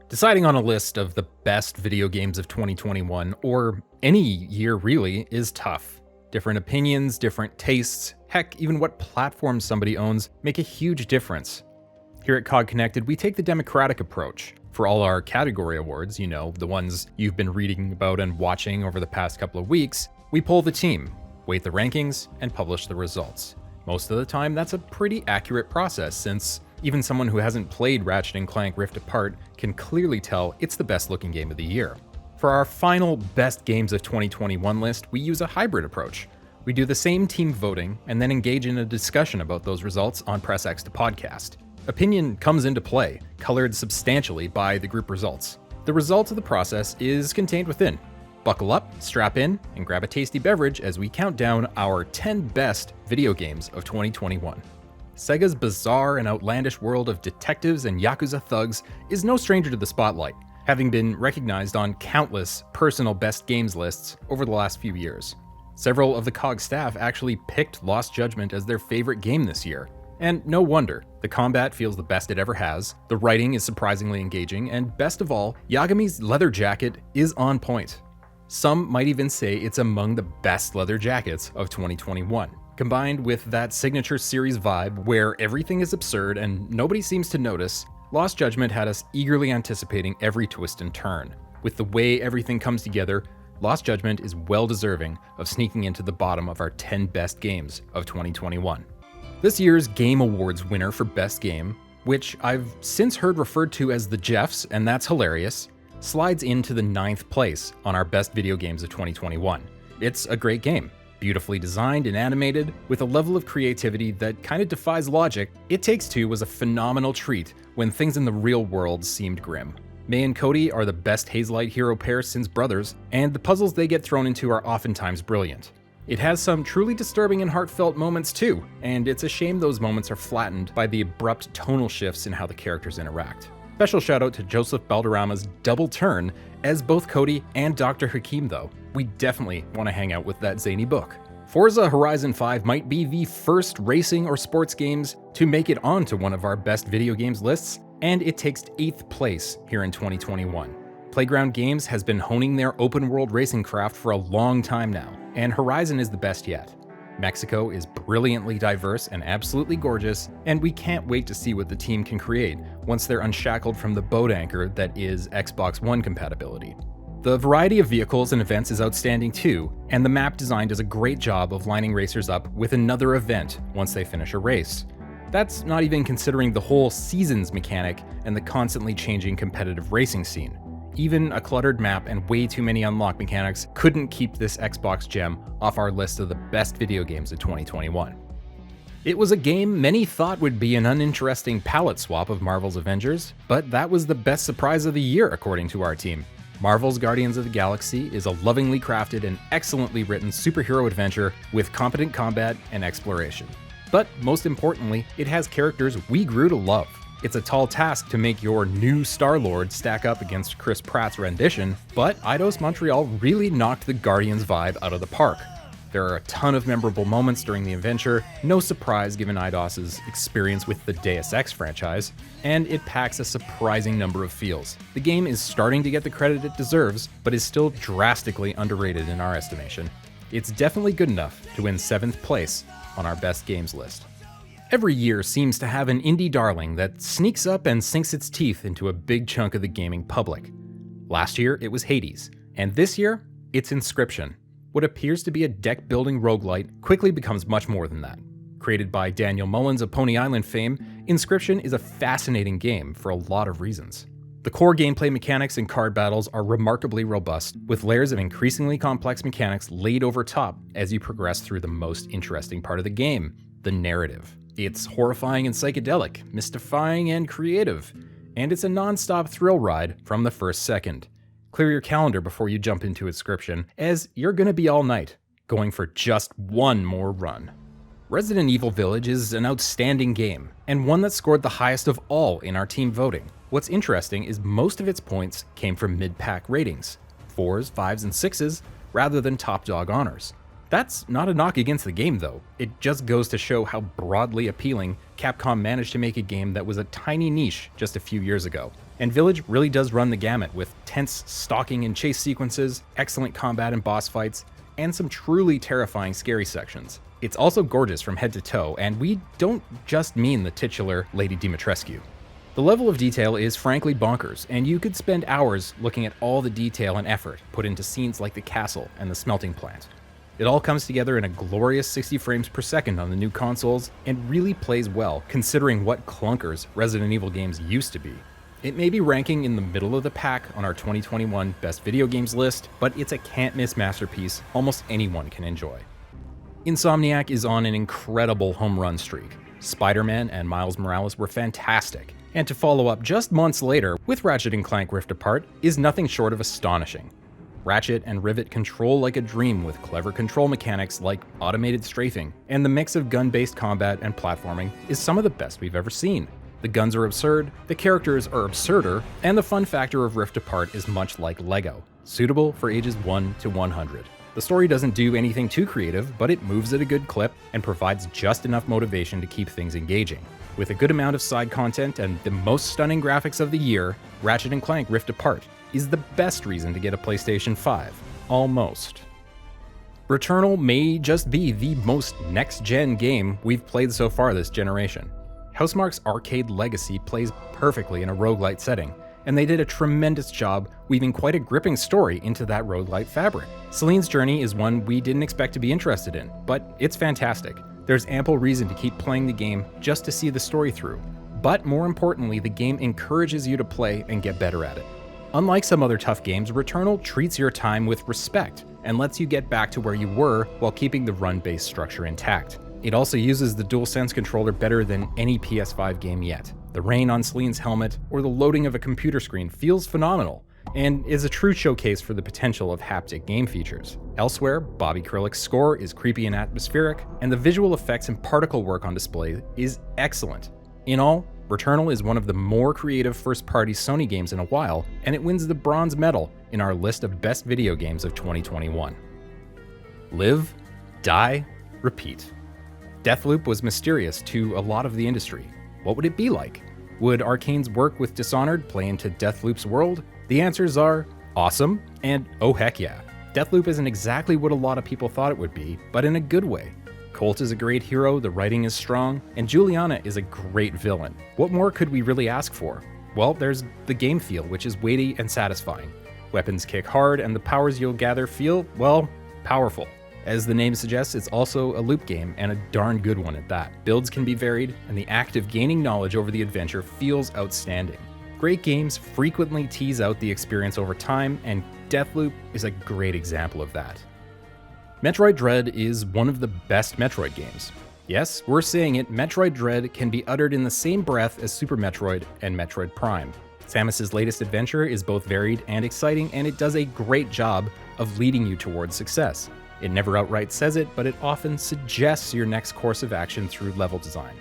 Deciding on a list of the best video games of 2021, or any year really, is tough. Different opinions, different tastes, heck, even what platform somebody owns make a huge difference. Here at COGconnected, we take the democratic approach. For all our category awards, the ones you've been reading about and watching over the past couple of weeks, we poll the team, weight the rankings, and publish the results. Most of the time, that's a pretty accurate process, since even someone who hasn't played Ratchet Clank Rift Apart can clearly tell it's the best looking game of the year. For our final best games of 2021 list, we use a hybrid approach. We do the same team voting and then engage in a discussion about those results on Press X to Podcast. Opinion comes into play, colored substantially by the group results. The result of the process is contained within. Buckle up, strap in, and grab a tasty beverage as we count down our 10 best video games of 2021. Sega's bizarre and outlandish world of detectives and Yakuza thugs is no stranger to the spotlight, having been recognized on countless personal best games lists over the last few years. Several of the COG staff actually picked Lost Judgment as their favorite game this year. And no wonder, the combat feels the best it ever has, the writing is surprisingly engaging, and best of all, Yagami's leather jacket is on point. Some might even say it's among the best leather jackets of 2021. Combined with that signature series vibe where everything is absurd and nobody seems to notice, Lost Judgment had us eagerly anticipating every twist and turn. With the way everything comes together, Lost Judgment is well deserving of sneaking into the bottom of our 10 best games of 2021. This year's Game Awards winner for Best Game, which I've since heard referred to as the Jeffs, and that's hilarious, slides into the 9th place on our best video games of 2021. It's a great game. Beautifully designed and animated, with a level of creativity that kind of defies logic, It Takes Two was a phenomenal treat when things in the real world seemed grim. May and Cody are the best Hazelight hero pair since Brothers, and the puzzles they get thrown into are oftentimes brilliant. It has some truly disturbing and heartfelt moments too, and it's a shame those moments are flattened by the abrupt tonal shifts in how the characters interact. Special shout out to Joseph Balderrama's double turn as both Cody and Dr. Hakim though. We definitely want to hang out with that zany book. Forza Horizon 5 might be the first racing or sports games to make it onto one of our best video games lists, and it takes 8th place here in 2021. Playground Games has been honing their open world racing craft for a long time now, and Horizon is the best yet. Mexico is brilliantly diverse and absolutely gorgeous, and we can't wait to see what the team can create once they're unshackled from the boat anchor that is Xbox One compatibility. The variety of vehicles and events is outstanding too, and the map design does a great job of lining racers up with another event once they finish a race. That's not even considering the whole seasons mechanic and the constantly changing competitive racing scene. Even a cluttered map and way too many unlock mechanics couldn't keep this Xbox gem off our list of the best video games of 2021. It was a game many thought would be an uninteresting palette swap of Marvel's Avengers, but that was the best surprise of the year according to our team. Marvel's Guardians of the Galaxy is a lovingly crafted and excellently written superhero adventure with competent combat and exploration. But most importantly, it has characters we grew to love. It's a tall task to make your new Star-Lord stack up against Chris Pratt's rendition, but Eidos Montreal really knocked the Guardians vibe out of the park. There are a ton of memorable moments during the adventure, no surprise given Eidos' experience with the Deus Ex franchise, and it packs a surprising number of feels. The game is starting to get the credit it deserves, but is still drastically underrated in our estimation. It's definitely good enough to win 7th place on our best games list. Every year seems to have an indie darling that sneaks up and sinks its teeth into a big chunk of the gaming public. Last year, it was Hades, and this year, it's Inscription. What appears to be a deck-building roguelite quickly becomes much more than that. Created by Daniel Mullins of Pony Island fame, Inscription is a fascinating game for a lot of reasons. The core gameplay mechanics and card battles are remarkably robust, with layers of increasingly complex mechanics laid over top as you progress through the most interesting part of the game, the narrative. It's horrifying and psychedelic, mystifying and creative, and it's a non-stop thrill ride from the first second. Clear your calendar before you jump into Inscription, as you're gonna be all night, going for just one more run. Resident Evil Village is an outstanding game, and one that scored the highest of all in our team voting. What's interesting is most of its points came from mid-pack ratings, 4s, 5s, and 6s, rather than top dog honors. That's not a knock against the game though, it just goes to show how broadly appealing Capcom managed to make a game that was a tiny niche just a few years ago. And Village really does run the gamut with tense stalking and chase sequences, excellent combat and boss fights, and some truly terrifying scary sections. It's also gorgeous from head to toe, and we don't just mean the titular Lady Dimitrescu. The level of detail is frankly bonkers, and you could spend hours looking at all the detail and effort put into scenes like the castle and the smelting plant. It all comes together in a glorious 60 frames per second on the new consoles, and really plays well considering what clunkers Resident Evil games used to be. It may be ranking in the middle of the pack on our 2021 Best Video Games list, but it's a can't-miss masterpiece almost anyone can enjoy. Insomniac is on an incredible home run streak. Spider-Man and Miles Morales were fantastic, and to follow up just months later with Ratchet & Clank Rift Apart is nothing short of astonishing. Ratchet and Rivet control like a dream with clever control mechanics like automated strafing, and the mix of gun-based combat and platforming is some of the best we've ever seen. The guns are absurd, the characters are absurder, and the fun factor of Rift Apart is much like Lego, suitable for ages 1 to 100. The story doesn't do anything too creative, but it moves at a good clip and provides just enough motivation to keep things engaging. With a good amount of side content and the most stunning graphics of the year, Ratchet & Clank Rift Apart is the best reason to get a PlayStation 5. Almost. Returnal may just be the most next-gen game we've played so far this generation. Housemarque's arcade legacy plays perfectly in a roguelite setting, and they did a tremendous job weaving quite a gripping story into that roguelite fabric. Celine's journey is one we didn't expect to be interested in, but it's fantastic. There's ample reason to keep playing the game just to see the story through. But more importantly, the game encourages you to play and get better at it. Unlike some other tough games, Returnal treats your time with respect and lets you get back to where you were while keeping the run-based structure intact. It also uses the DualSense controller better than any PS5 game yet. The rain on Celine's helmet or the loading of a computer screen feels phenomenal, and is a true showcase for the potential of haptic game features. Elsewhere, Bobby Krlik's score is creepy and atmospheric, and the visual effects and particle work on display is excellent. In all, Returnal is one of the more creative first-party Sony games in a while, and it wins the bronze medal in our list of best video games of 2021. Live, die, repeat. Deathloop was mysterious to a lot of the industry. What would it be like? Would Arkane's work with Dishonored play into Deathloop's world? The answers are awesome and oh heck yeah. Deathloop isn't exactly what a lot of people thought it would be, but in a good way. Colt is a great hero, the writing is strong, and Juliana is a great villain. What more could we really ask for? Well, there's the game feel, which is weighty and satisfying. Weapons kick hard, and the powers you'll gather feel, well, powerful. As the name suggests, it's also a loop game, and a darn good one at that. Builds can be varied, and the act of gaining knowledge over the adventure feels outstanding. Great games frequently tease out the experience over time, and Deathloop is a great example of that. Metroid Dread is one of the best Metroid games. Yes, we're saying it, Metroid Dread can be uttered in the same breath as Super Metroid and Metroid Prime. Samus's latest adventure is both varied and exciting, and it does a great job of leading you towards success. It never outright says it, but it often suggests your next course of action through level design.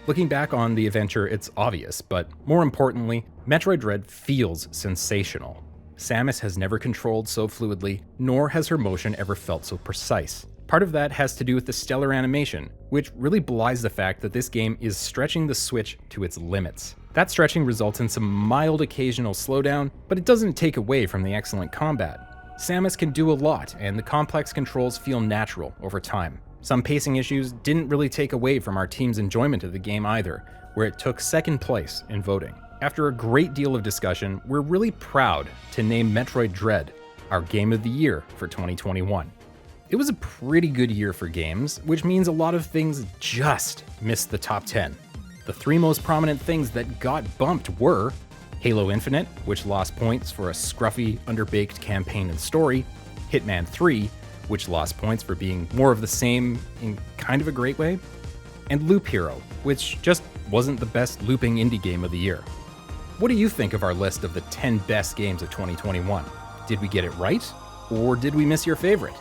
Looking back on the adventure, it's obvious, but more importantly, Metroid Dread feels sensational. Samus has never controlled so fluidly, nor has her motion ever felt so precise. Part of that has to do with the stellar animation, which really belies the fact that this game is stretching the Switch to its limits. That stretching results in some mild occasional slowdown, but it doesn't take away from the excellent combat. Samus can do a lot, and the complex controls feel natural over time. Some pacing issues didn't really take away from our team's enjoyment of the game either, where it took second place in voting. After a great deal of discussion, we're really proud to name Metroid Dread our Game of the Year for 2021. It was a pretty good year for games, which means a lot of things just missed the top 10. The three most prominent things that got bumped were Halo Infinite, which lost points for a scruffy, underbaked campaign and story, Hitman 3, which lost points for being more of the same in kind of a great way, and Loop Hero, which just wasn't the best looping indie game of the year. What do you think of our list of the 10 best games of 2021? Did we get it right? Or did we miss your favorite?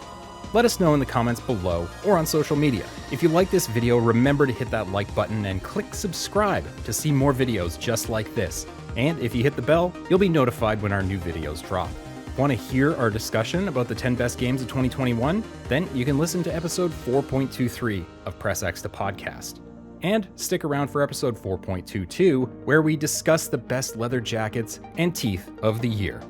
Let us know in the comments below or on social media. If you like this video, remember to hit that like button and click subscribe to see more videos just like this. And if you hit the bell, you'll be notified when our new videos drop. Want to hear our discussion about the 10 best games of 2021? Then you can listen to episode 4.23 of Press X the podcast. And stick around for episode 4.22, where we discuss the best leather jackets and teeth of the year.